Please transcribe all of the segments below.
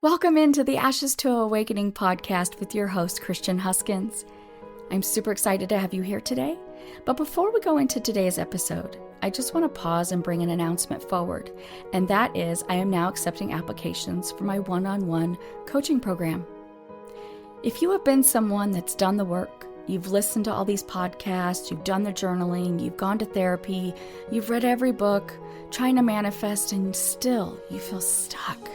Welcome into the Ashes to Awakening podcast with your host, Christian Huskins. I'm super excited to have you here today. But before we go into today's episode, I just want to pause and bring an announcement forward. And that is, I am now accepting applications for my one-on-one coaching program. If you have been someone that's done the work, you've listened to all these podcasts, you've done the journaling, you've gone to therapy, you've read every book, trying to manifest, and still you feel stuck.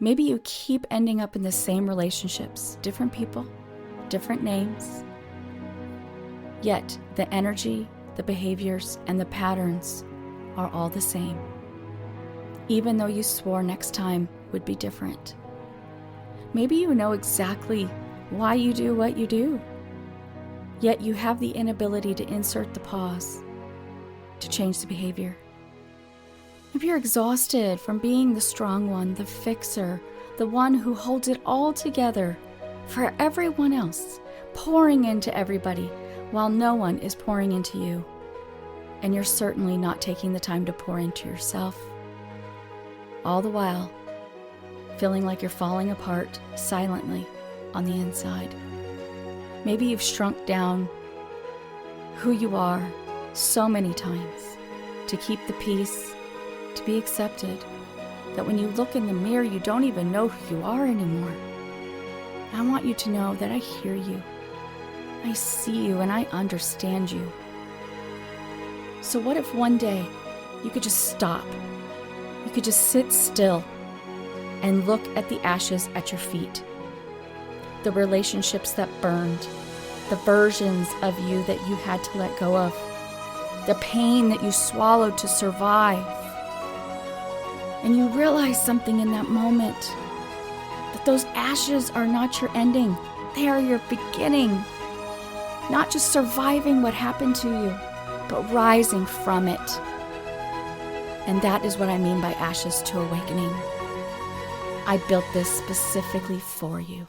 Maybe you keep ending up in the same relationships, different people, different names. Yet the energy, the behaviors, and the patterns are all the same, even though you swore next time would be different. Maybe you know exactly why you do what you do, yet you have the inability to insert the pause, to change the behavior. Maybe you're exhausted from being the strong one, the fixer, the one who holds it all together for everyone else, pouring into everybody while no one is pouring into you. And you're certainly not taking the time to pour into yourself. All the while, feeling like you're falling apart silently on the inside. Maybe you've shrunk down who you are so many times to keep the peace, to be accepted, that when you look in the mirror, you don't even know who you are anymore. I want you to know that I hear you, I see you, and I understand you. So what if one day you could just stop? You could just sit still and look at the ashes at your feet. The relationships that burned, the versions of you that you had to let go of, the pain that you swallowed to survive. And you realize something in that moment, that those ashes are not your ending. They are your beginning. Not just surviving what happened to you, but rising from it. And that is what I mean by Ashes to Awakening. I built this specifically for you.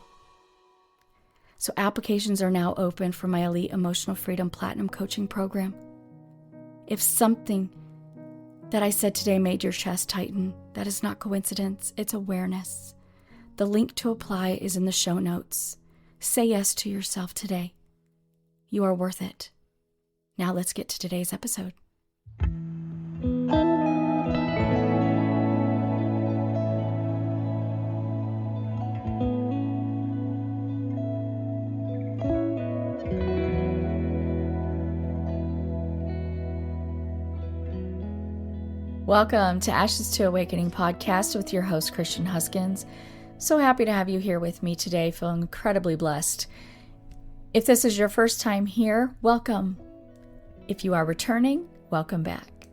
So applications are now open for my Elite Emotional Freedom Platinum Coaching Program. If something that I said today made your chest tighten, that is not coincidence, it's awareness. The link to apply is in the show notes. Say yes to yourself today. You are worth it. Now let's get to today's episode. Welcome to Ashes to Awakening podcast with your host, Christian Huskins. So happy to have you here with me today. Feel incredibly blessed. If this is your first time here, welcome. If you are returning, welcome back.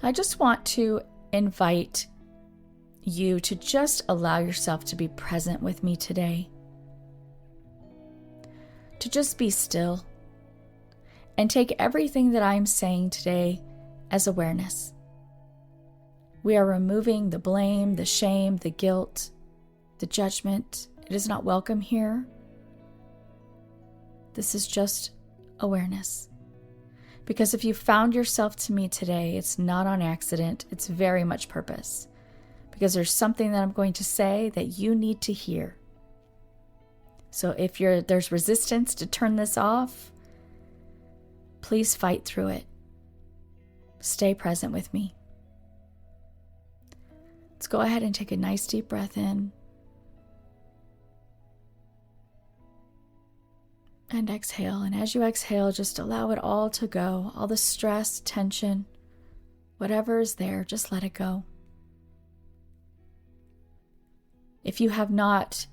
I just want to invite you to just allow yourself to be present with me today. To just be still and take everything that I'm saying today as awareness. We are removing the blame, the shame, the guilt, the judgment. It is not welcome here. This is just awareness. Because if you found yourself to me today, it's not on accident. It's very much purpose. Because there's something that I'm going to say that you need to hear. So if there's resistance to turn this off, please fight through it. Stay present with me. Let's go ahead and take a nice deep breath in. And exhale. And as you exhale, just allow it all to go. All the stress, tension, whatever is there, just let it go. If you have not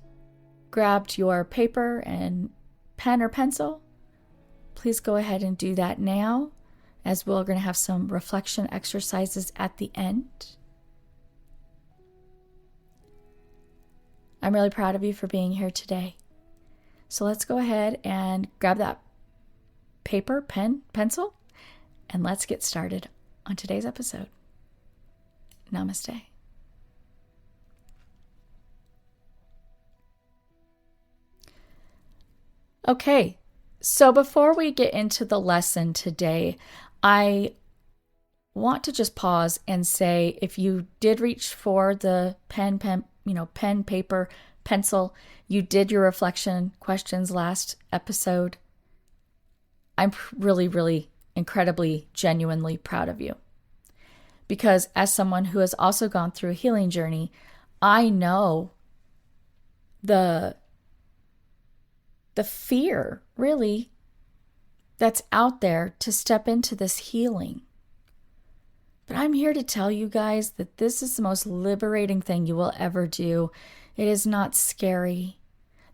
grabbed your paper and pen or pencil, please go ahead and do that now, as we're going to have some reflection exercises at the end. I'm really proud of you for being here today. So let's go ahead and grab that paper, pen, pencil, and let's get started on today's episode. Namaste. Okay, so before we get into the lesson today, I want to just pause and say, if you did reach for the pen, paper, pencil, you did your reflection questions last episode, I'm really, really incredibly, genuinely proud of you. Because as someone who has also gone through a healing journey, I know the fear, really, that's out there to step into this healing. But I'm here to tell you guys that this is the most liberating thing you will ever do. It is not scary.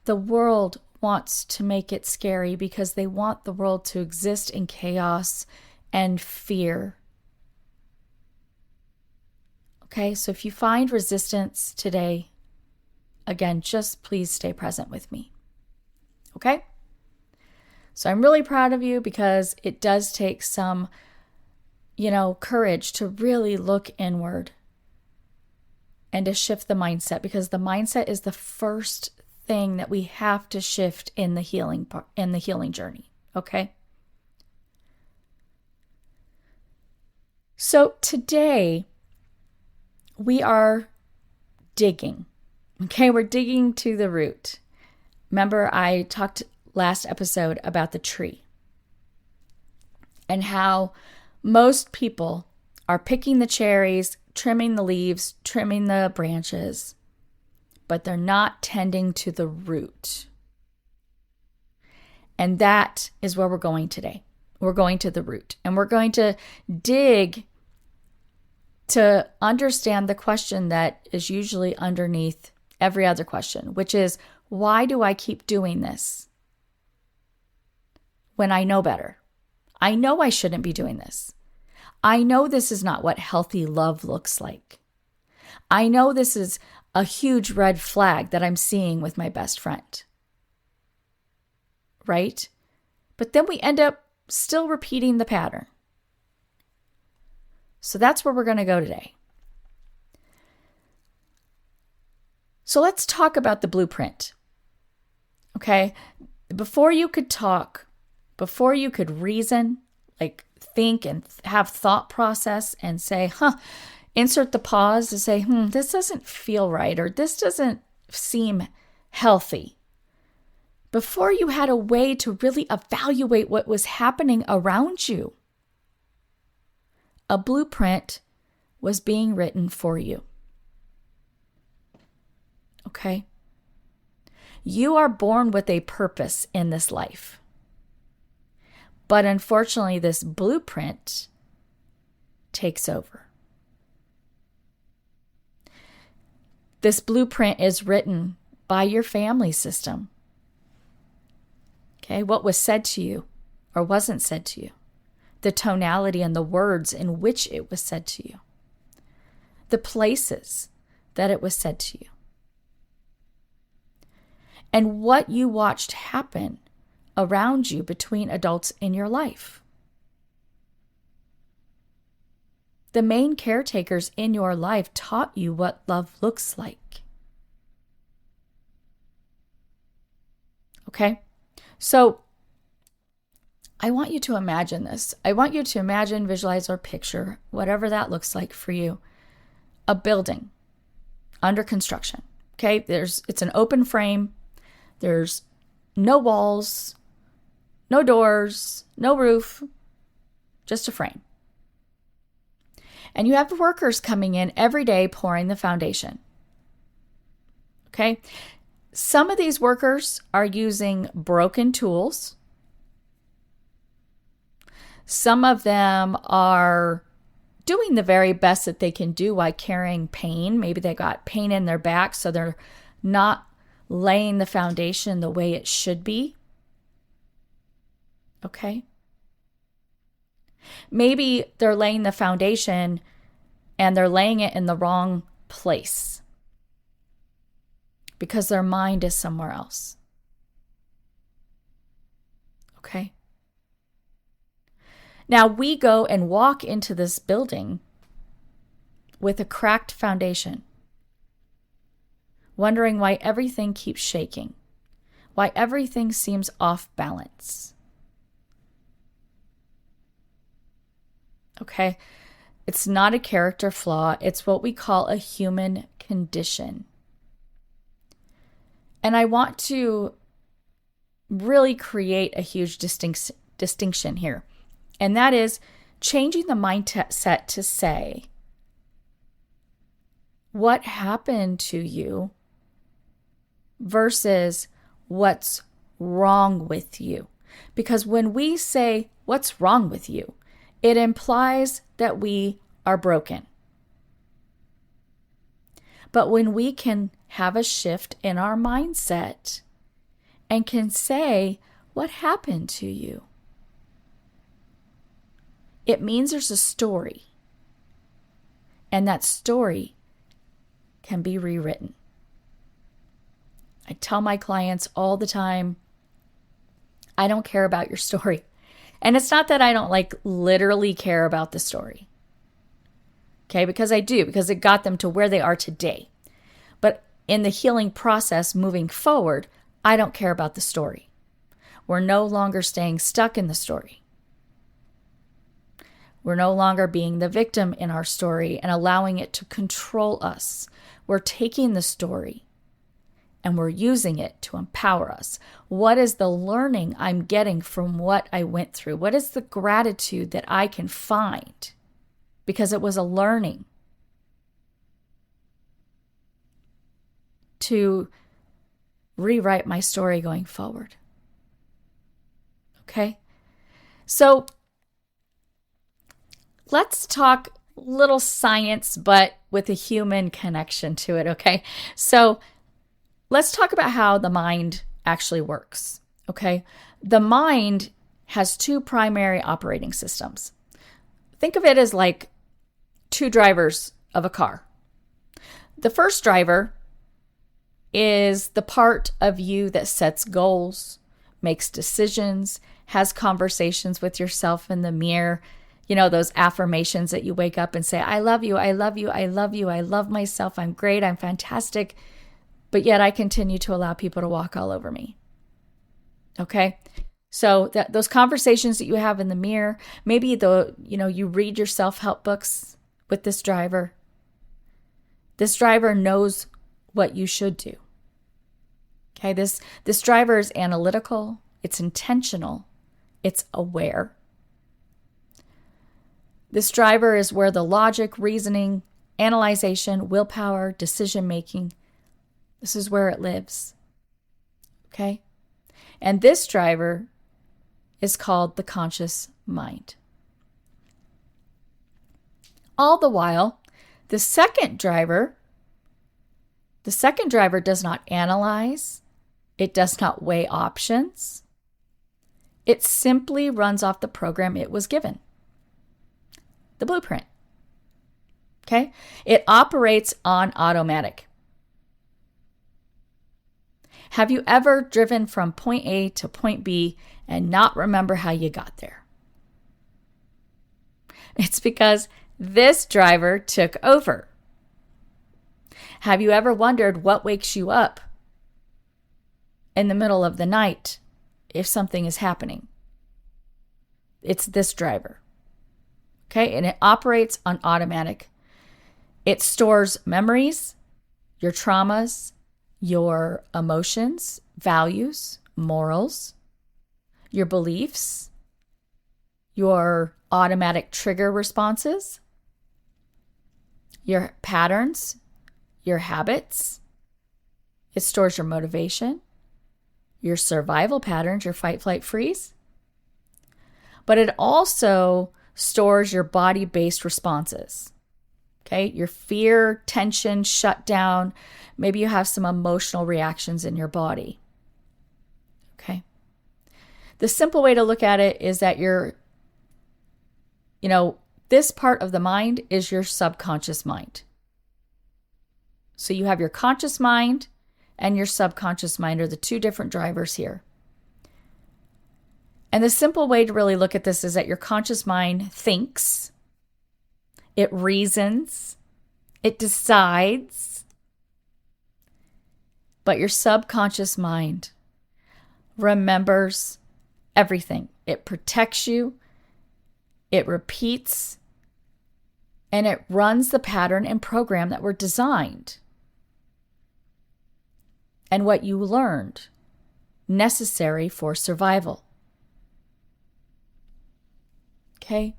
The world wants to make it scary because they want the world to exist in chaos and fear. Okay, so if you find resistance today, again, just please stay present with me. Okay? So I'm really proud of you because it does take some, courage to really look inward and to shift the mindset, because the mindset is the first thing that we have to shift in the healing journey. Okay? So today we are digging. Okay, we're digging to the root. Remember, I talked last episode about the tree and how most people are picking the cherries, trimming the leaves, trimming the branches, but they're not tending to the root. And that is where we're going today. We're going to the root, and we're going to dig to understand the question that is usually underneath every other question, which is, why do I keep doing this when I know better? I know I shouldn't be doing this. I know this is not what healthy love looks like. I know this is a huge red flag that I'm seeing with my best friend. Right? But then we end up still repeating the pattern. So that's where we're going to go today. So let's talk about the blueprint. Okay? Before you could talk, before you could reason, like think and have thought process and say, insert the pause to say, this doesn't feel right, or this doesn't seem healthy. Before you had a way to really evaluate what was happening around you, a blueprint was being written for you. Okay? You are born with a purpose in this life. But unfortunately, this blueprint takes over. This blueprint is written by your family system. Okay? What was said to you or wasn't said to you. The tonality and the words in which it was said to you. The places that it was said to you. And what you watched happen around you between adults in your life. The main caretakers in your life taught you what love looks like. Okay? So, I want you to imagine this. I want you to imagine, visualize, or picture, whatever that looks like for you, a building under construction. Okay? It's an open frame. There's no walls, no doors, no roof, just a frame. And you have workers coming in every day pouring the foundation. Okay? Some of these workers are using broken tools. Some of them are doing the very best that they can do while carrying pain. Maybe they got pain in their back, so they're not laying the foundation the way it should be. Okay? Maybe they're laying the foundation and they're laying it in the wrong place because their mind is somewhere else. Okay? Now we go and walk into this building with a cracked foundation, wondering why everything keeps shaking, why everything seems off balance. Okay? It's not a character flaw. It's what we call a human condition. And I want to really create a huge distinction here. And that is changing the mindset to say, what happened to you versus what's wrong with you. Because when we say, what's wrong with you, it implies that we are broken. But when we can have a shift in our mindset and can say, what happened to you? It means there's a story. And that story can be rewritten. I tell my clients all the time, I don't care about your story. And it's not that I don't literally care about the story. Okay, because I do, because it got them to where they are today. But in the healing process moving forward, I don't care about the story. We're no longer staying stuck in the story. We're no longer being the victim in our story and allowing it to control us. We're taking the story and we're using it to empower us. What is the learning I'm getting from what I went through? What is the gratitude that I can find? Because it was a learning to rewrite my story going forward. Okay? So let's talk little science, but with a human connection to it, okay? So let's talk about how the mind actually works, okay? The mind has two primary operating systems. Think of it as like two drivers of a car. The first driver is the part of you that sets goals, makes decisions, has conversations with yourself in the mirror. You know, those affirmations that you wake up and say, I love you, I love you, I love you, I love myself, I'm great, I'm fantastic. But yet I continue to allow people to walk all over me. Okay? So those conversations that you have in the mirror, maybe you read your self-help books with this driver. This driver knows what you should do. Okay? This driver is analytical, it's intentional, it's aware. This driver is where the logic, reasoning, analyzation, willpower, decision-making, this is where it lives. Okay? And this driver is called the conscious mind. All the while, the second driver does not analyze. It does not weigh options. It simply runs off the program it was given. The blueprint. Okay? It operates on automatic. Have you ever driven from point A to point B and not remember how you got there? It's because this driver took over. Have you ever wondered what wakes you up in the middle of the night if something is happening? It's this driver. Okay, and it operates on automatic. It stores memories, your traumas, your emotions, values, morals, your beliefs, your automatic trigger responses, your patterns, your habits. It stores your motivation, your survival patterns, your fight, flight, freeze. But it also stores your body-based responses. Okay, your fear, tension, shutdown. Maybe you have some emotional reactions in your body. Okay. The simple way to look at it is that this part of the mind is your subconscious mind. So you have your conscious mind and your subconscious mind are the two different drivers here. And the simple way to really look at this is that your conscious mind thinks, it reasons, it decides, but your subconscious mind remembers everything. It protects you, it repeats, and it runs the pattern and program that were designed and what you learned necessary for survival. Okay?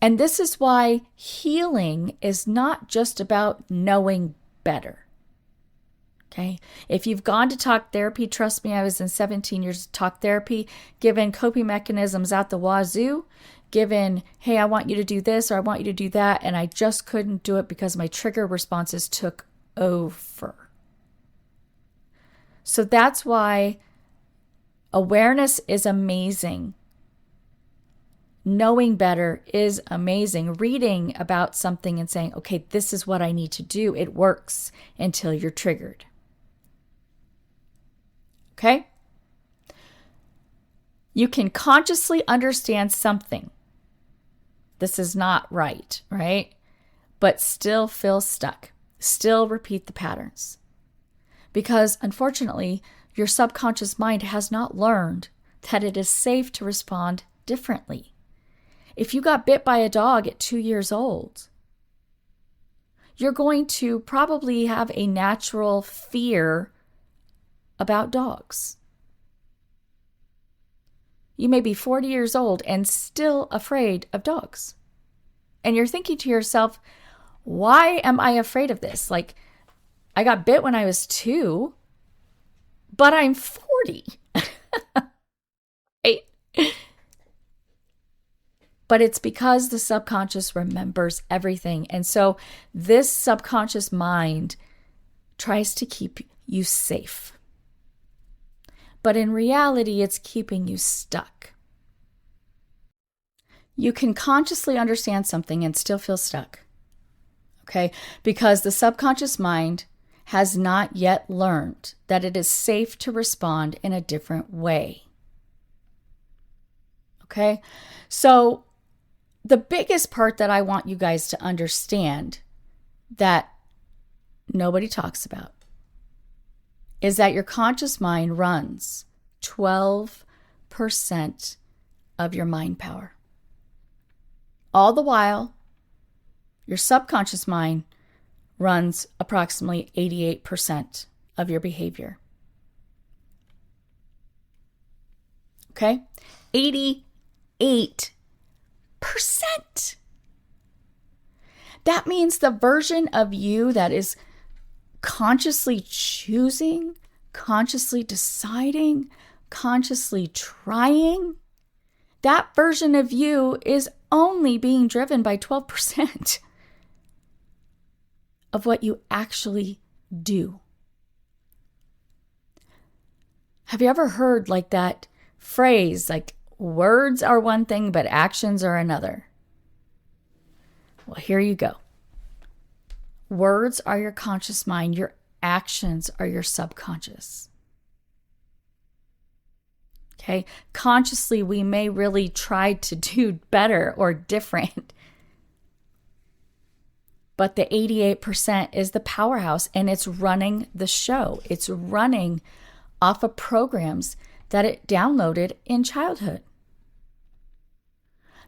And this is why healing is not just about knowing better. Okay? If you've gone to talk therapy, trust me, I was in 17 years of talk therapy, given coping mechanisms out the wazoo, given, hey, I want you to do this or I want you to do that, and I just couldn't do it because my trigger responses took over. So that's why awareness is amazing. Knowing better is amazing. Reading about something and saying, okay, this is what I need to do. It works until you're triggered. Okay? You can consciously understand something. This is not right, right? But still feel stuck. Still repeat the patterns. Because unfortunately, your subconscious mind has not learned that it is safe to respond differently. If you got bit by a dog at 2 years old, you're going to probably have a natural fear about dogs. You may be 40 years old and still afraid of dogs. And you're thinking to yourself, why am I afraid of this? Like, I got bit when I was 2, but I'm 40. Right? But it's because the subconscious remembers everything. And so this subconscious mind tries to keep you safe. But in reality, it's keeping you stuck. You can consciously understand something and still feel stuck. Okay? Because the subconscious mind has not yet learned that it is safe to respond in a different way. Okay? So the biggest part that I want you guys to understand that nobody talks about is that your conscious mind runs 12% of your mind power. All the while, your subconscious mind runs approximately 88% of your behavior. Okay? 88%. That means the version of you that is consciously choosing, consciously deciding, consciously trying, that version of you is only being driven by 12% of what you actually do. Have you ever heard like that phrase, like words are one thing, but actions are another? Well, here you go. Words are your conscious mind. Your actions are your subconscious. Okay? Consciously, we may really try to do better or different. But the 88% is the powerhouse, and it's running the show. It's running off of programs that it downloaded in childhood.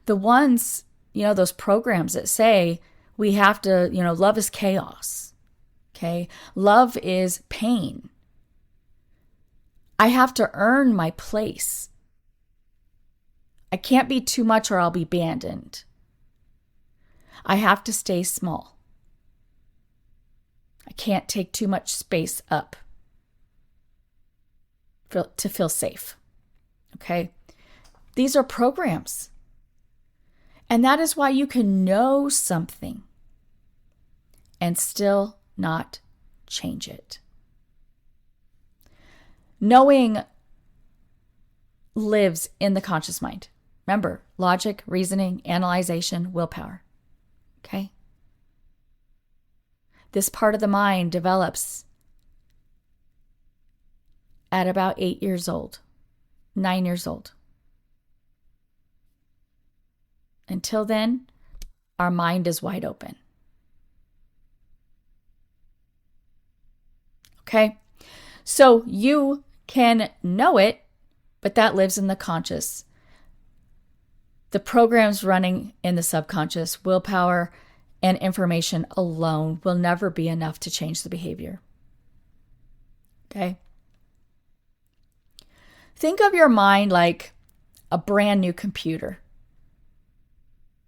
The ones, those programs that say we have to, love is chaos. Okay? Love is pain. I have to earn my place. I can't be too much or I'll be abandoned. I have to stay small. I can't take too much space up to feel safe. Okay? These are programs. And that is why you can know something and still not change it. Knowing lives in the conscious mind. Remember, logic, reasoning, analyzation, willpower. Okay? This part of the mind develops at about 8 years old, 9 years old. Until then, our mind is wide open. Okay? So you can know it, but that lives in the conscious. The program's running in the subconscious, willpower, and information alone will never be enough to change the behavior. Okay? Think of your mind like a brand new computer.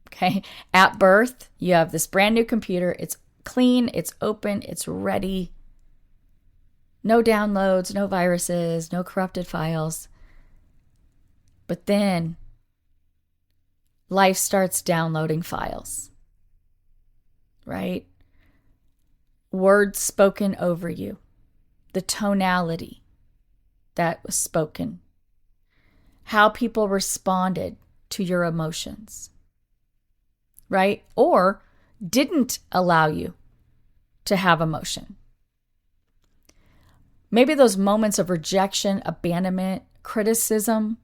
Okay? At birth, you have this brand new computer. It's clean, it's open, it's ready. No downloads, no viruses, no corrupted files. But then life starts downloading files, right? Words spoken over you, the tonality that was spoken, how people responded to your emotions, right? Or didn't allow you to have emotion. Maybe those moments of rejection, abandonment, criticism,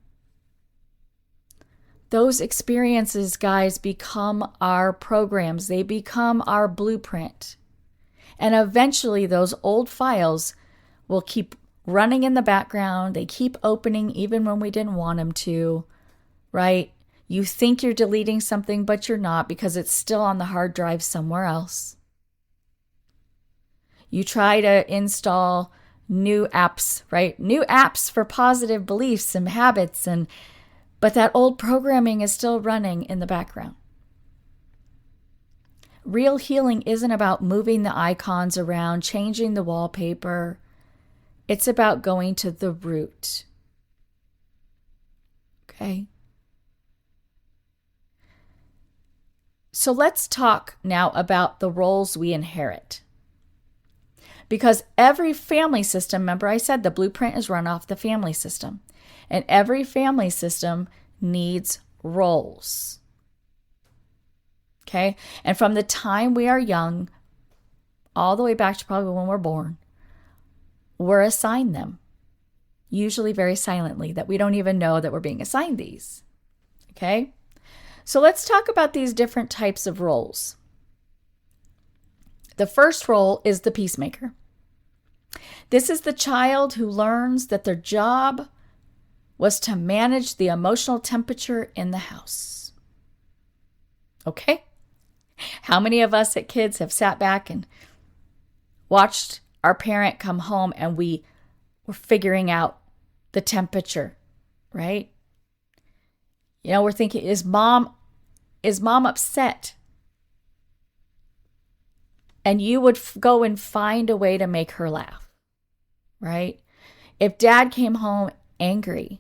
those experiences, guys, become our programs. They become our blueprint. And eventually those old files will keep running in the background. They keep opening even when we didn't want them to, right? You think you're deleting something, but you're not, because it's still on the hard drive somewhere else. You try to install new apps, right? New apps for positive beliefs and habits, but that old programming is still running in the background. Real healing isn't about moving the icons around, changing the wallpaper. It's about going to the root. Okay? So let's talk now about the roles we inherit. Because every family system, remember I said the blueprint is run off the family system. And every family system needs roles. Okay? And from the time we are young, all the way back to probably when we're born, we're assigned them. Usually very silently, that we don't even know that we're being assigned these. Okay? So let's talk about these different types of roles. The first role is the peacemaker. This is the child who learns that their job was to manage the emotional temperature in the house. Okay? How many of us at kids have sat back and watched our parent come home and we were figuring out the temperature, right? You know, we're thinking, is mom upset? And you would go and find a way to make her laugh, right? If dad came home angry,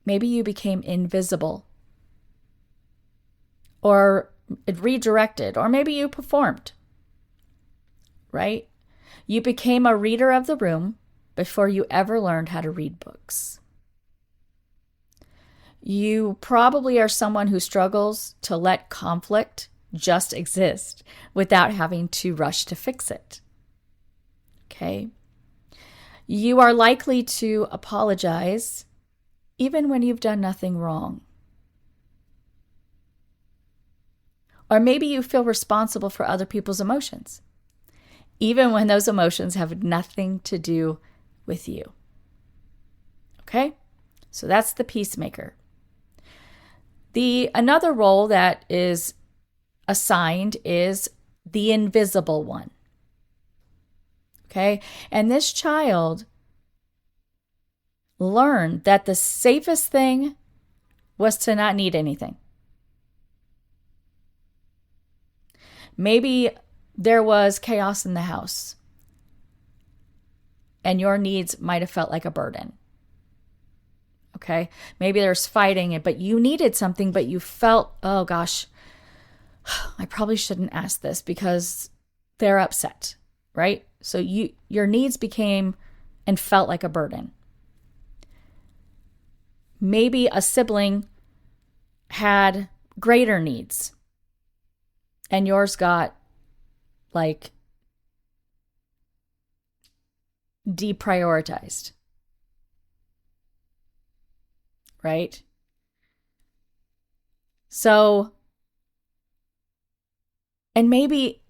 maybe you became invisible or redirected, or maybe you performed, right? You became a reader of the room before you ever learned how to read books. You probably are someone who struggles to let conflict just exist without having to rush to fix it. Okay? You are likely to apologize even when you've done nothing wrong. Or maybe you feel responsible for other people's emotions, even when those emotions have nothing to do with you. Okay? So that's the peacemaker. Another role that is assigned is the invisible one. Okay? And this child learned that the safest thing was to not need anything. Maybe there was chaos in the house and your needs might have felt like a burden. Okay? Maybe there's fighting, but you needed something, but you felt, oh gosh, I probably shouldn't ask this because they're upset, right? So your needs became and felt like a burden. Maybe a sibling had greater needs and yours got like deprioritized, right? So, and maybe,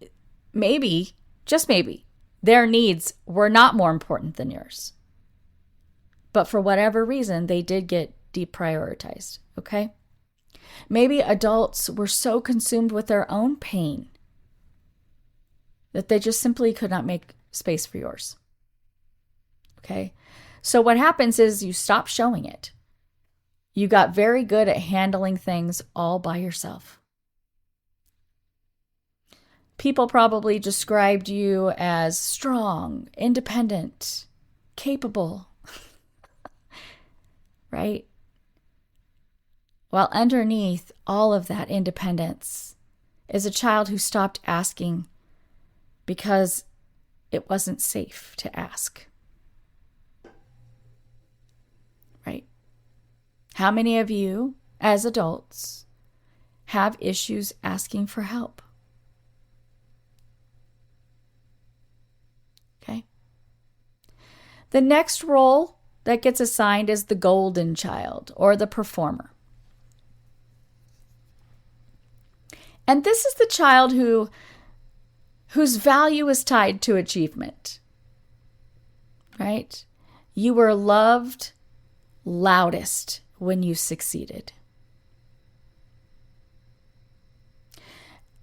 just maybe, their needs were not more important than yours. But for whatever reason, they did get deprioritized, okay? Maybe adults were so consumed with their own pain that they just simply could not make space for yours. Okay? So what happens is you stop showing it. You got very good at handling things all by yourself. People probably described you as strong, independent, capable, right? While underneath all of that independence is a child who stopped asking because it wasn't safe to ask. Right? How many of you, as adults, have issues asking for help? Okay. The next role that gets assigned is the golden child or the performer. And this is the child whose value is tied to achievement. Right? You were loved loudest when you succeeded.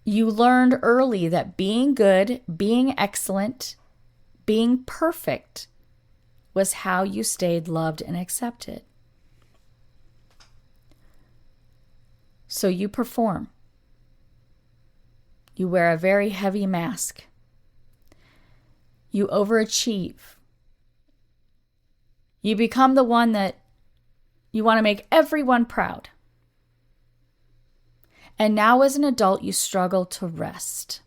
You learned early that being good, being excellent, being perfect was how you stayed loved and accepted. So you perform. You wear a very heavy mask. You overachieve. You become the one that you want to make everyone proud. And now as an adult, you struggle to rest.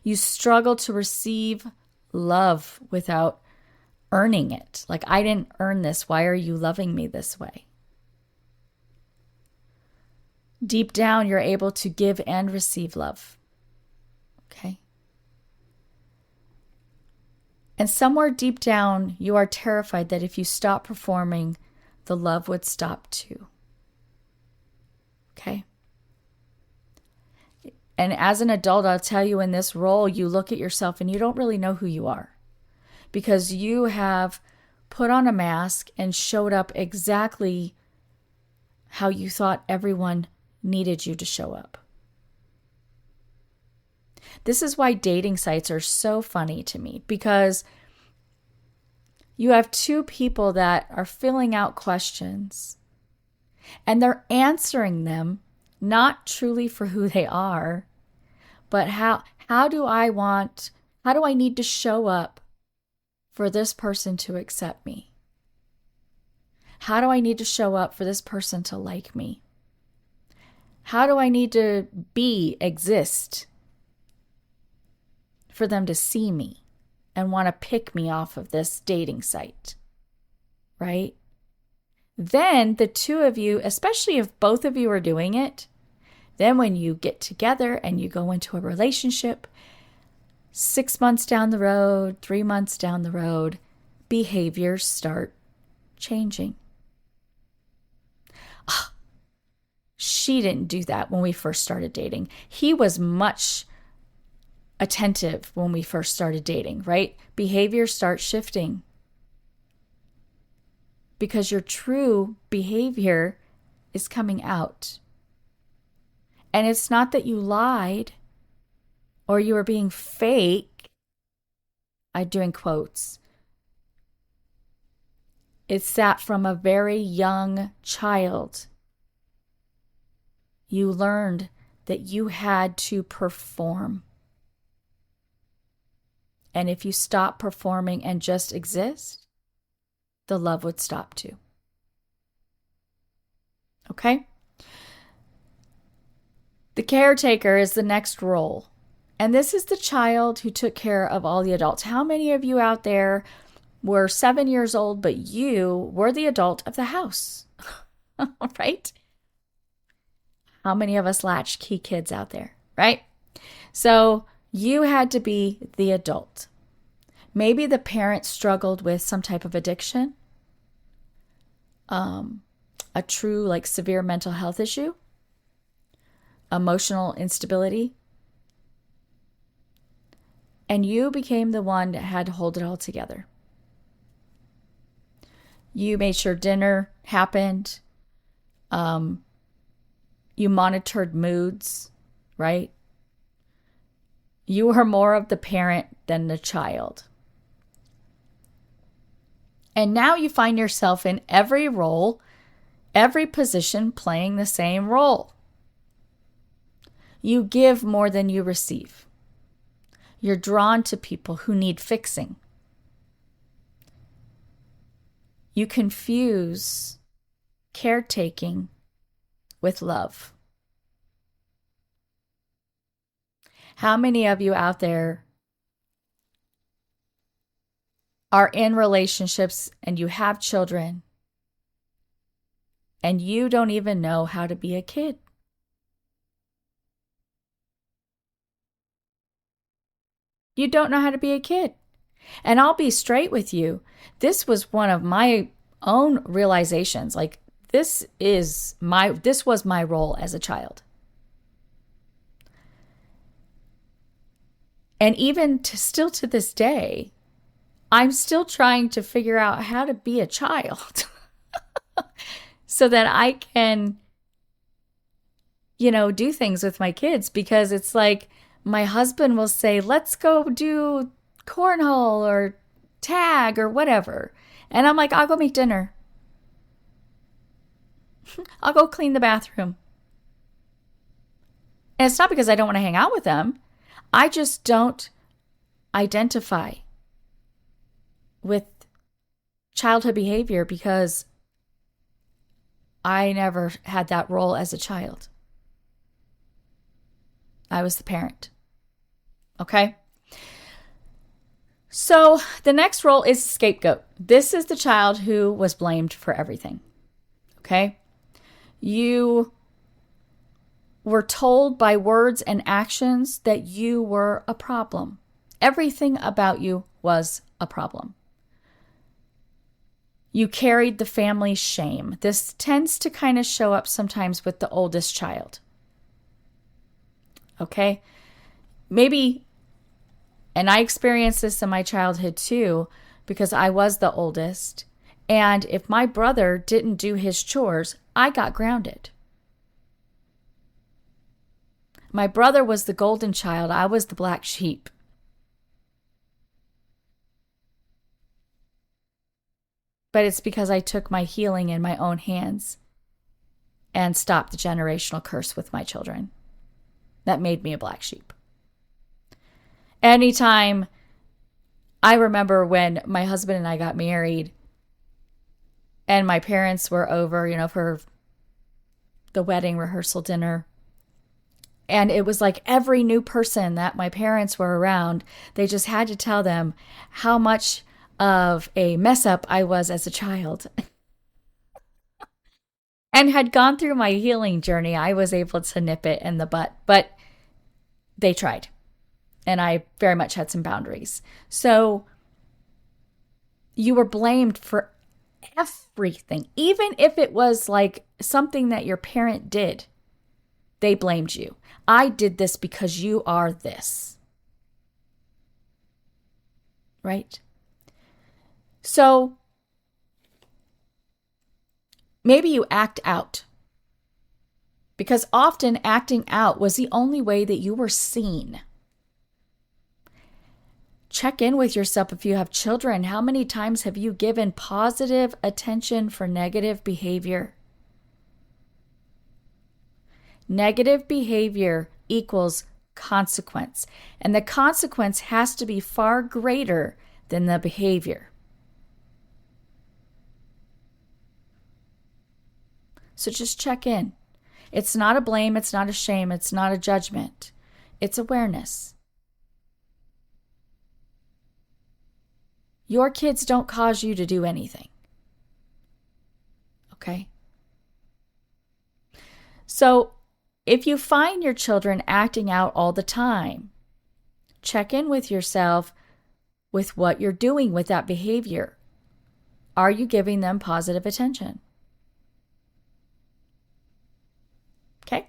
You struggle to receive love without earning it. Like, I didn't earn this. Why are you loving me this way? Deep down, you're able to give and receive love. Okay? And somewhere deep down, you are terrified that if you stop performing, the love would stop too. Okay? And as an adult, I'll tell you, in this role, you look at yourself and you don't really know who you are, because you have put on a mask and showed up exactly how you thought everyone needed you to show up. This is why dating sites are so funny to me, because you have two people that are filling out questions and they're answering them not truly for who they are, but how do I need to show up for this person to accept me? How do I need to show up for this person to like me? How do I need to exist for them to see me and want to pick me off of this dating site? Right? Then the two of you, especially if both of you are doing it, then when you get together and you go into a relationship, 6 months down the road, 3 months down the road, behaviors start changing. She didn't do that when we first started dating. He was much attentive when we first started dating, right? Behaviors start shifting because your true behavior is coming out. And it's not that you lied or you were being fake. I'm doing quotes. It's that from a very young child, you learned that you had to perform. And if you stop performing and just exist, the love would stop too. Okay? The caretaker is the next role. And this is the child who took care of all the adults. How many of you out there were 7 years old, but you were the adult of the house? Right? How many of us latchkey kids out there, right? So you had to be the adult. Maybe the parent struggled with some type of addiction, a true severe mental health issue, emotional instability, and you became the one that had to hold it all together. You made sure dinner happened. You monitored moods, right? You were more of the parent than the child. And now you find yourself in every role, every position playing the same role. You give more than you receive. You're drawn to people who need fixing. You confuse caretaking with love. How many of you out there are in relationships and you have children and you don't even know how to be a kid? You don't know how to be a kid. And I'll be straight with you. This was one of my own realizations. Like, this was my role as a child. And even still to this day, I'm still trying to figure out how to be a child so that I can, do things with my kids. Because it's like my husband will say, let's go do cornhole or tag or whatever. And I'm like, I'll go make dinner. I'll go clean the bathroom. And it's not because I don't want to hang out with them. I just don't identify with childhood behavior because I never had that role as a child. I was the parent. Okay? So the next role is scapegoat. This is the child who was blamed for everything. Okay? You were told by words and actions that you were a problem. Everything about you was a problem. You carried the family's shame. This tends to kind of show up sometimes with the oldest child. Okay? Maybe, and I experienced this in my childhood too, because I was the oldest. And if my brother didn't do his chores, I got grounded. My brother was the golden child. I was the black sheep. But it's because I took my healing in my own hands and stopped the generational curse with my children. That made me a black sheep. Anytime, I remember when my husband and I got married and my parents were over, for the wedding rehearsal dinner. And it was like every new person that my parents were around, they just had to tell them how much of a mess up I was as a child. And had gone through my healing journey, I was able to nip it in the butt. But they tried. And I very much had some boundaries. So you were blamed for everything. Even if it was like something that your parent did, they blamed you. I did this because you are this. Right? So maybe you act out. Because often acting out was the only way that you were seen. Check in with yourself if you have children. How many times have you given positive attention for negative behavior? Negative behavior equals consequence. And the consequence has to be far greater than the behavior. So just check in. It's not a blame, it's not a shame, it's not a judgment. It's awareness. Your kids don't cause you to do anything. Okay? So, if you find your children acting out all the time, check in with yourself with what you're doing with that behavior. Are you giving them positive attention? Okay?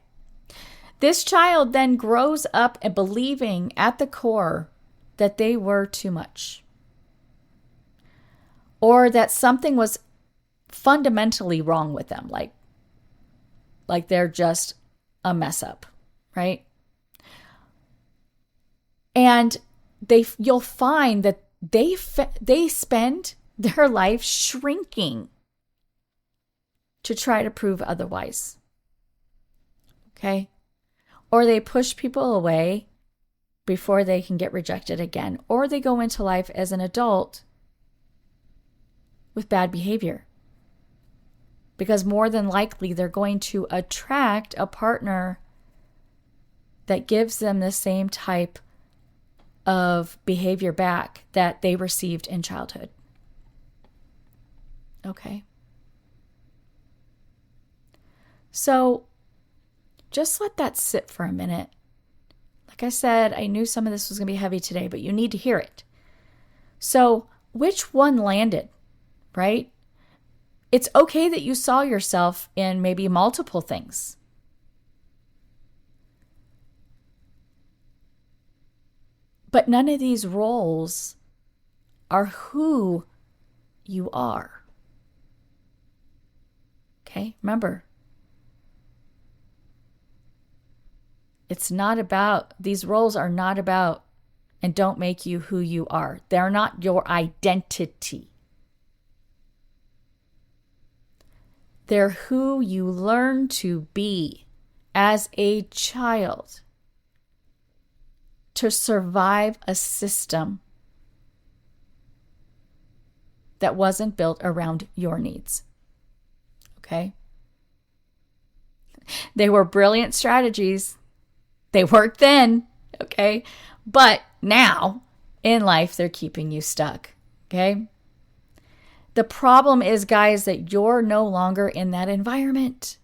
This child then grows up and believing at the core that they were too much. Or that something was fundamentally wrong with them, like they're just a mess up, right? And you'll find that they spend their life shrinking to try to prove otherwise. Okay? Or they push people away before they can get rejected again. Or they go into life as an adult with bad behavior. Because more than likely, they're going to attract a partner that gives them the same type of behavior back that they received in childhood. Okay? So just let that sit for a minute. Like I said, I knew some of this was going to be heavy today, but you need to hear it. So which one landed, right? It's okay that you saw yourself in maybe multiple things. But none of these roles are who you are. Okay? Remember, it's not about, these roles are not about and don't make you who you are. They're not your identity. They're who you learn to be as a child to survive a system that wasn't built around your needs. Okay? They were brilliant strategies. They worked then, okay? But now, in life, they're keeping you stuck, okay? The problem is, guys, that you're no longer in that environment.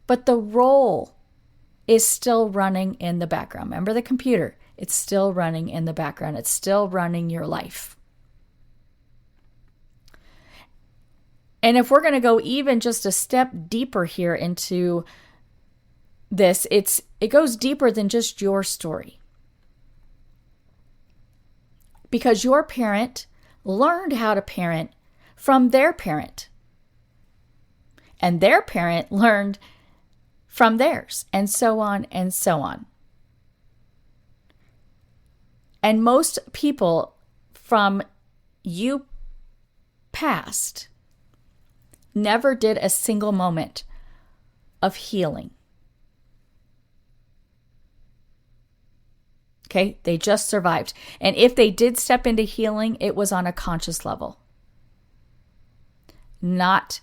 But the role is still running in the background. Remember the computer? It's still running in the background. It's still running your life. And if we're going to go even just a step deeper here into this, it goes deeper than just your story. Because your parent learned how to parent from their parent. And their parent learned from theirs, and so on and so on. And most people from you past never did a single moment of healing. Okay, they just survived. And if they did step into healing, it was on a conscious level, not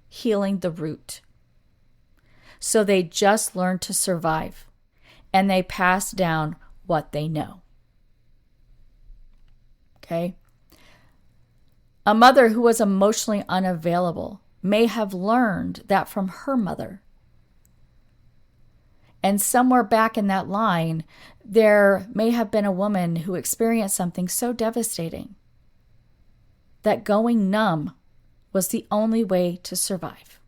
healing the root. So they just learned to survive, and they passed down what they know. Okay? A mother who was emotionally unavailable may have learned that from her mother. And somewhere back in that line, there may have been a woman who experienced something so devastating that going numb was the only way to survive.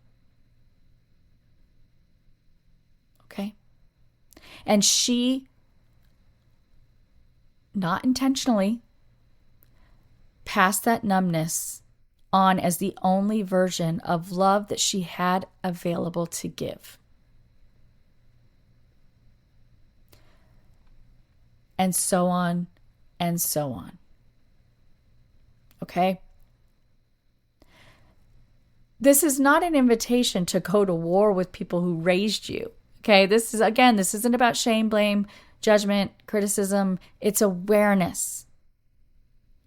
Okay? And she, not intentionally, passed that numbness on as the only version of love that she had available to give. And so on and so on. Okay? This is not an invitation to go to war with people who raised you. Okay? This isn't about shame, blame, judgment, criticism. It's awareness.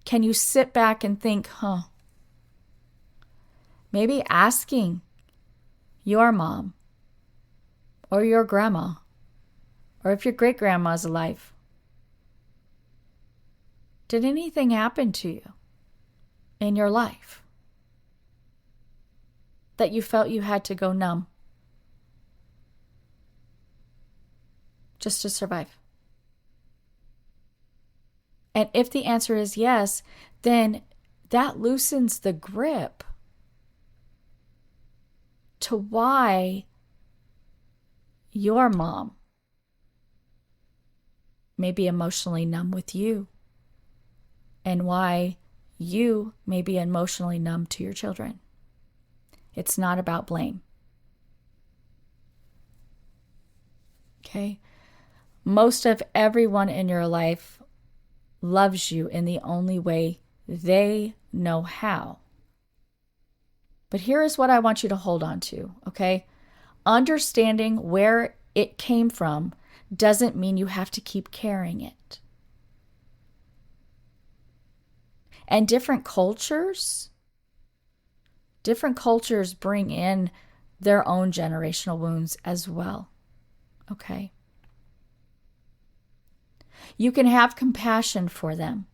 Can you sit back and think, maybe asking your mom or your grandma, or if your great-grandma's alive, did anything happen to you in your life that you felt you had to go numb just to survive? And if the answer is yes, then that loosens the grip to why your mom may be emotionally numb with you, and why you may be emotionally numb to your children. It's not about blame. Okay? Most of everyone in your life loves you in the only way they know how. But here is what I want you to hold on to, okay? Understanding where it came from doesn't mean you have to keep carrying it. And different cultures bring in their own generational wounds as well, okay? You can have compassion for them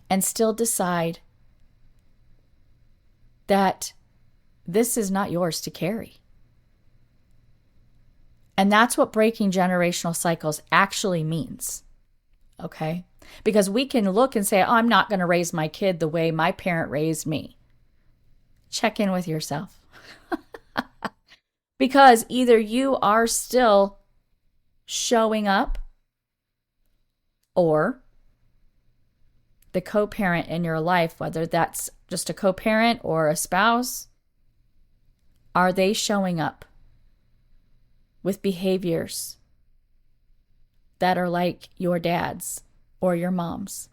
and still decide that this is not yours to carry. And that's what breaking generational cycles actually means, okay? Because we can look and say, oh, I'm not going to raise my kid the way my parent raised me. Check in with yourself. Because either you are still showing up, or the co-parent in your life, whether that's just a co-parent or a spouse, are they showing up with behaviors that are like your dad's or your mom's?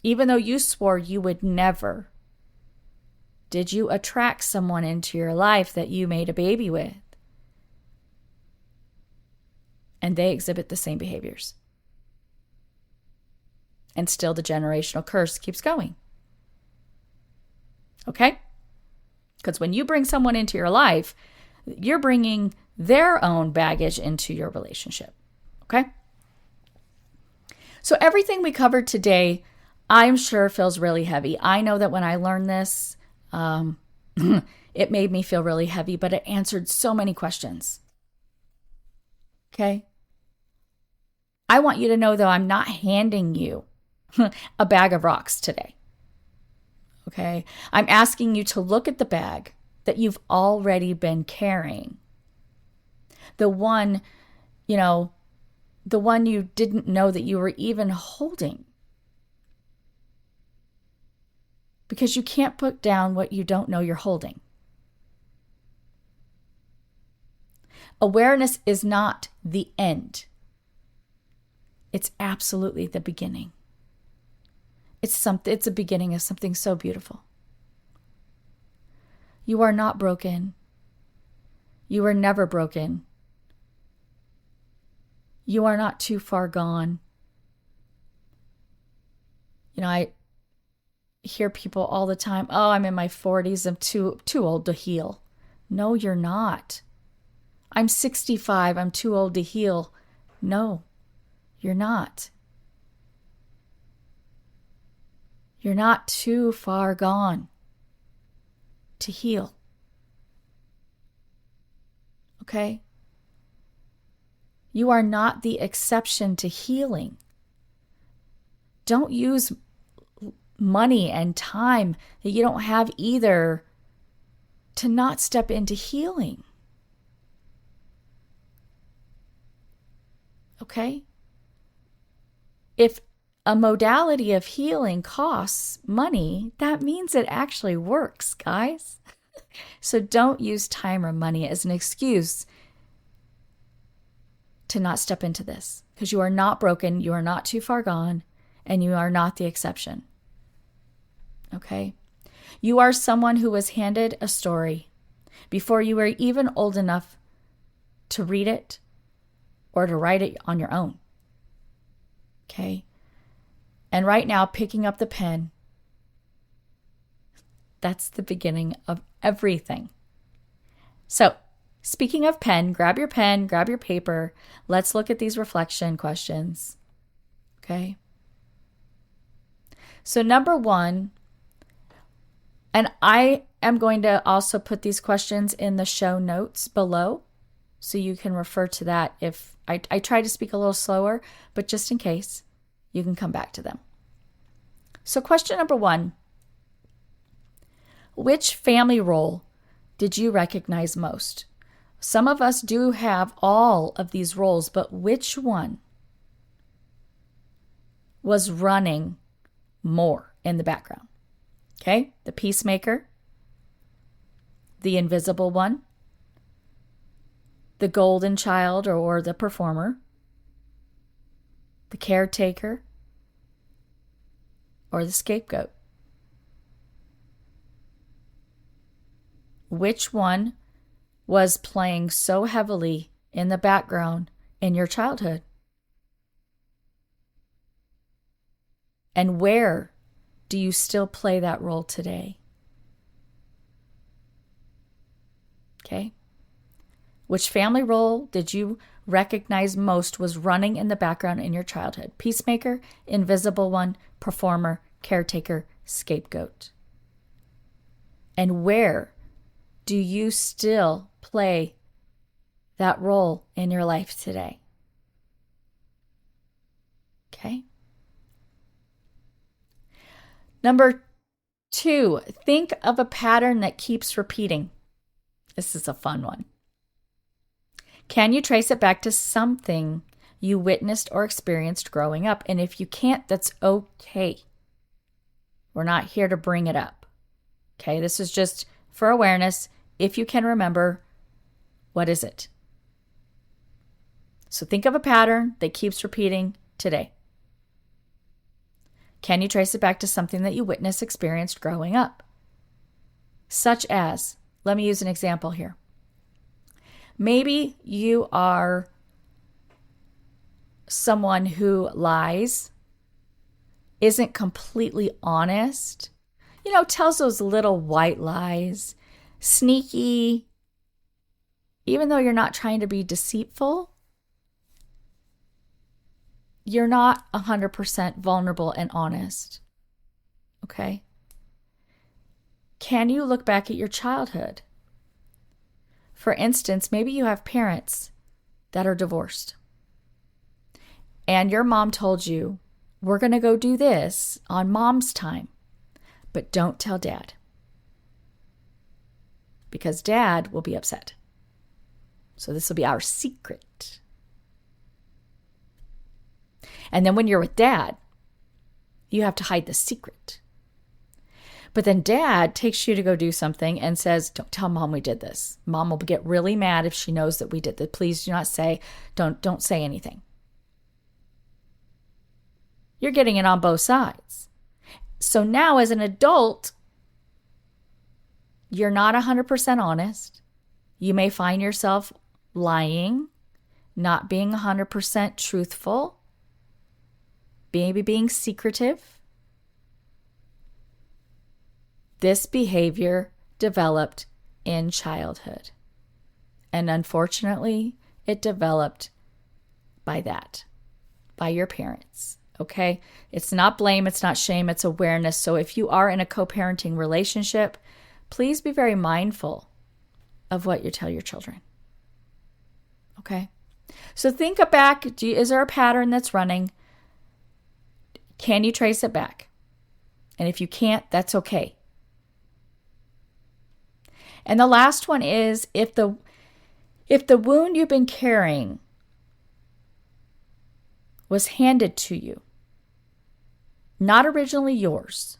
Even though you swore you would never, did you attract someone into your life that you made a baby with? And they exhibit the same behaviors. And still the generational curse keeps going. Okay? Because when you bring someone into your life, you're bringing their own baggage into your relationship. Okay? So everything we covered today, I'm sure feels really heavy. I know that when I learned this, it made me feel really heavy, but it answered so many questions. Okay? I want you to know, though, I'm not handing you a bag of rocks today. Okay? I'm asking you to look at the bag that you've already been carrying. The one you didn't know that you were even holding. Because you can't put down what you don't know you're holding. Awareness is not the end. It's absolutely the beginning. It's a beginning of something so beautiful. You are not broken. You are never broken. You are not too far gone. I hear people all the time, oh, I'm in my 40s, I'm too old to heal. No, you're not. I'm 65, I'm too old to heal. No, you're not. You're not too far gone to heal. Okay? You are not the exception to healing. Don't use money and time that you don't have either to not step into healing. Okay? If a modality of healing costs money, that means it actually works, guys. So don't use time or money as an excuse to not step into this, because you are not broken, you are not too far gone, and you are not the exception. Okay? You are someone who was handed a story before you were even old enough to read it or to write it on your own. Okay? And right now, picking up the pen, that's the beginning of everything. So, speaking of pen, grab your paper. Let's look at these reflection questions. Okay? So number 1, and I am going to also put these questions in the show notes below, so you can refer to that if I try to speak a little slower, but just in case, you can come back to them. So question number 1, which family role did you recognize most? Some of us do have all of these roles, but which one was running more in the background? Okay, the peacemaker, the invisible one, the golden child or the performer, the caretaker, or the scapegoat? Which one was playing so heavily in the background in your childhood? And where do you still play that role today? Okay. Which family role did you recognize most was running in the background in your childhood? Peacemaker, invisible one, performer, caretaker, scapegoat. And where do you still play that role in your life today? Okay. Number 2, think of a pattern that keeps repeating. This is a fun one. Can you trace it back to something you witnessed or experienced growing up? And if you can't, that's okay. We're not here to bring it up. Okay, this is just for awareness. If you can remember, what is it? So think of a pattern that keeps repeating today. Can you trace it back to something that you witnessed, experienced growing up? Such as, let me use an example here. Maybe you are someone who lies, isn't completely honest, tells those little white lies, sneaky, even though you're not trying to be deceitful, you're not 100% vulnerable and honest. Okay? Can you look back at your childhood? For instance, maybe you have parents that are divorced. And your mom told you, we're going to go do this on mom's time, but don't tell dad. Because dad will be upset. So this will be our secret. And then when you're with dad, you have to hide the secret. But then dad takes you to go do something and says, don't tell mom we did this. Mom will get really mad if she knows that we did this. Please do not say, don't say anything. You're getting it on both sides. So now as an adult, you're not 100% honest. You may find yourself lying, not being 100% truthful, maybe being secretive. This behavior developed in childhood. And unfortunately, it developed by your parents. Okay? It's not blame, it's not shame, it's awareness. So if you are in a co-parenting relationship, please be very mindful of what you tell your children. Okay? So think back, is there a pattern that's running? Can you trace it back? And if you can't, that's okay. And the last one is if the wound you've been carrying was handed to you, not originally yours,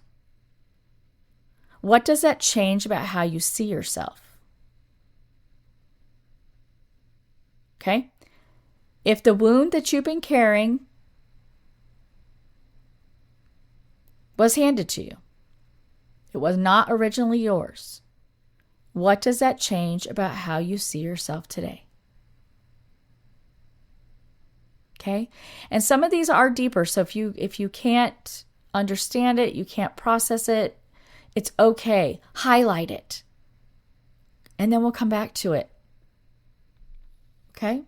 what does that change about how you see yourself? Okay? If the wound that you've been carrying was handed to you, it was not originally yours, what does that change about how you see yourself today? Okay? And some of these are deeper. So if you can't understand it, you can't process it, it's okay. Highlight it. And then we'll come back to it. Okay?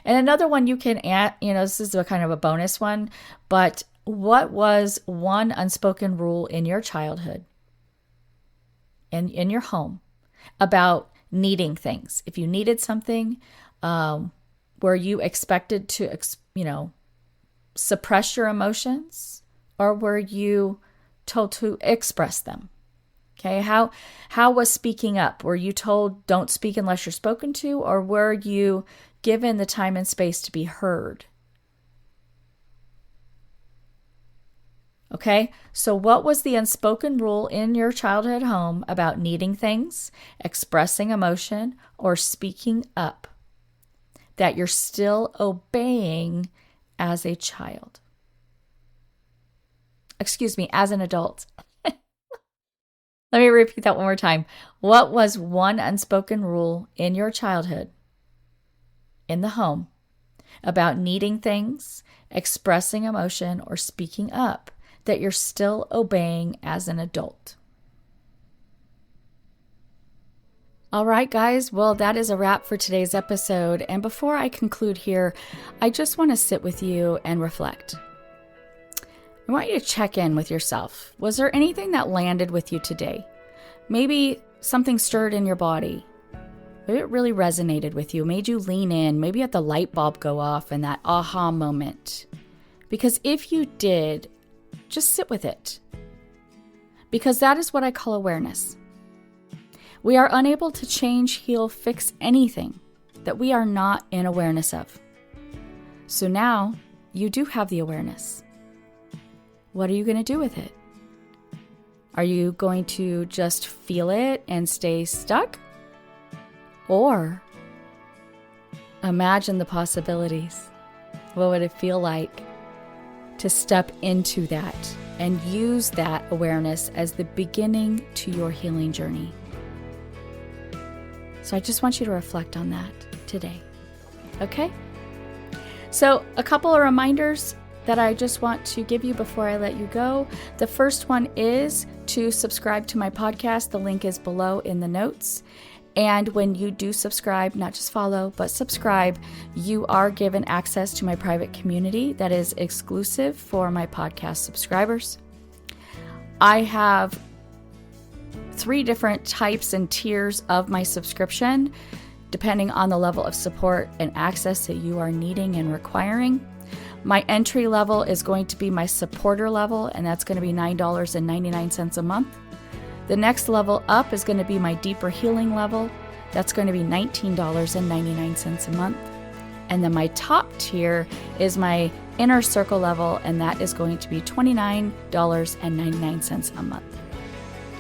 And another one you can add, this is a kind of a bonus one, but what was one unspoken rule in your childhood and in your home about needing things? If you needed something, were you expected to, suppress your emotions, or were you told to express them? Okay, how was speaking up? Were you told don't speak unless you're spoken to, or were you given the time and space to be heard? Okay, so what was the unspoken rule in your childhood home about needing things, expressing emotion, or speaking up that you're still obeying as a child? Excuse me, as an adult. Let me repeat that one more time. What was one unspoken rule in your childhood, in the home, about needing things, expressing emotion, or speaking up that you're still obeying as an adult? All right, guys. Well, that is a wrap for today's episode. And before I conclude here, I just want to sit with you and reflect. I want you to check in with yourself. Was there anything that landed with you today? Maybe something stirred in your body. Maybe it really resonated with you, made you lean in. Maybe you had the light bulb go off and that aha moment. Because if you did, just sit with it. Because that is what I call awareness. We are unable to change, heal, fix anything that we are not in awareness of. So now you do have the awareness. What are you going to do with it? Are you going to just feel it and stay stuck? Or imagine the possibilities. What would it feel like to step into that and use that awareness as the beginning to your healing journey? So I just want you to reflect on that today. Okay? So a couple of reminders that I just want to give you before I let you go. The first one is to subscribe to my podcast. The link is below in the notes. And when you do subscribe, not just follow, but subscribe, you are given access to my private community that is exclusive for my podcast subscribers. I have 3 different types and tiers of my subscription, depending on the level of support and access that you are needing and requiring. My entry level is going to be my supporter level, and that's going to be $9.99 a month. The next level up is going to be my deeper healing level. That's going to be $19.99 a month. And then my top tier is my inner circle level, and that is going to be $29.99 a month.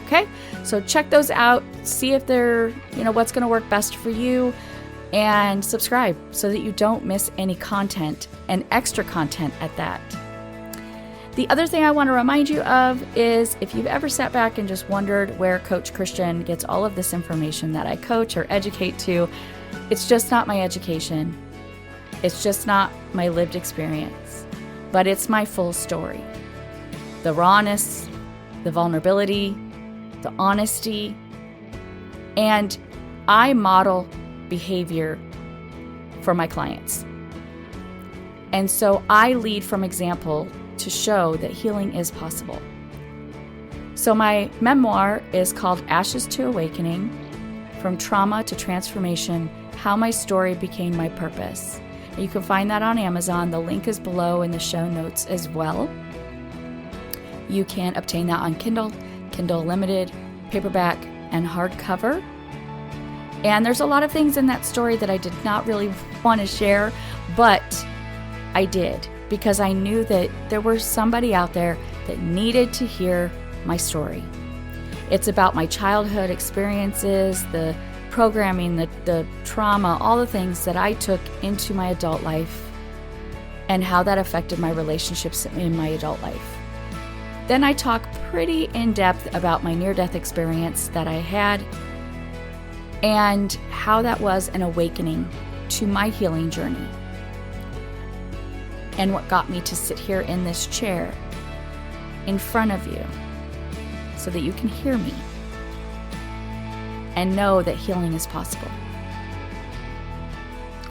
Okay, so check those out, see if they're, what's going to work best for you, and subscribe so that you don't miss any content and extra content at that. The other thing I want to remind you of is if you've ever sat back and just wondered where Coach Christian gets all of this information that I coach or educate to, it's just not my education. It's just not my lived experience, but it's my full story. The rawness, the vulnerability, the honesty, and I model behavior for my clients. And so I lead from example to show that healing is possible. So my memoir is called Ashes to Awakening, From Trauma to Transformation, How My Story Became My Purpose. You can find that on Amazon. The link is below in the show notes as well. You can obtain that on Kindle, Kindle Limited, paperback, and hardcover. And there's a lot of things in that story that I did not really want to share, but I did because I knew that there was somebody out there that needed to hear my story. It's about my childhood experiences, the programming, the trauma, all the things that I took into my adult life and how that affected my relationships in my adult life. Then I talk pretty in depth about my near-death experience that I had and how that was an awakening to my healing journey and what got me to sit here in this chair in front of you so that you can hear me and know that healing is possible.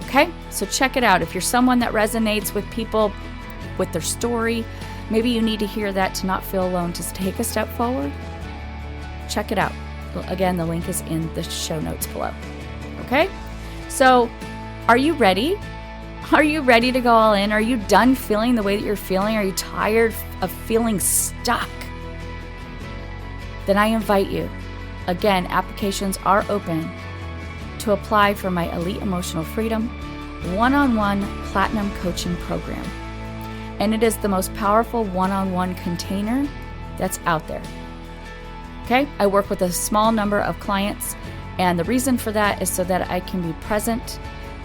Okay, so check it out. If you're someone that resonates with people, with their story, maybe you need to hear that to not feel alone, to take a step forward, check it out. Again, the link is in the show notes below. Okay? So, are you ready? Are you ready to go all in? Are you done feeling the way that you're feeling? Are you tired of feeling stuck? Then I invite you. Again, applications are open to apply for my Elite Emotional Freedom one-on-one platinum coaching program. and it is the most powerful one-on-one container that's out there. Okay, I work with a small number of clients, and the reason for that is so that I can be present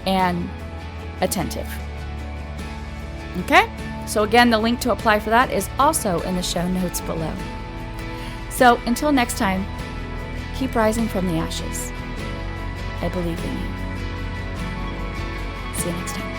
and attentive. Okay, so again, the link to apply for that is also in the show notes below. So until next time, keep rising from the ashes. I believe in you. See you next time.